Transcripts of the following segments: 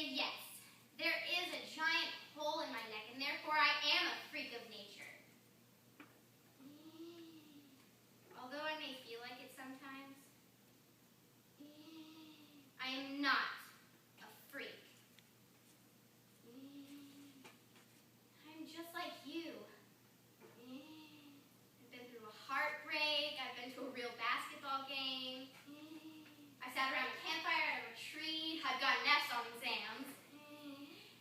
say yes. There is a giant hole in my neck, and therefore I am a freak of nature. Although I may feel like it sometimes, I am not a freak. I'm just like you. I've been through a heartbreak. I've been to a real basketball game. I sat around a campfire at a retreat. I've gotten F's on exams.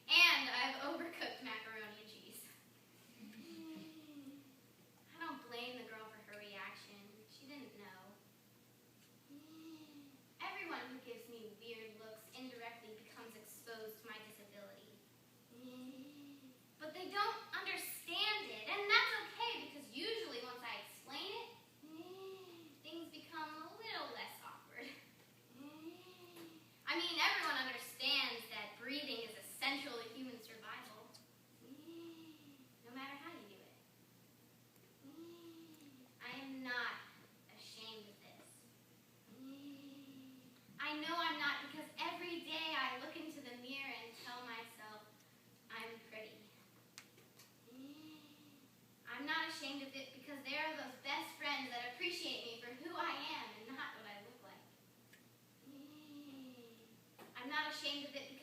And I've overcooked macaroni and cheese. I don't blame the girl for her reaction. She didn't know. Everyone who gives me weird looks indirectly becomes exposed to my disability. But they don't understand it, and that's okay because usually once I explain it, things become a little less awkward. I mean, everyone understands that breathing is essential to human survival, no matter how you do it. I am not ashamed of this. I know I'm not, because every day I look into the mirror and tell myself I'm pretty. I'm not ashamed of it because there are those best friends that appreciate me for who I am and not what I look like. I'm not ashamed of it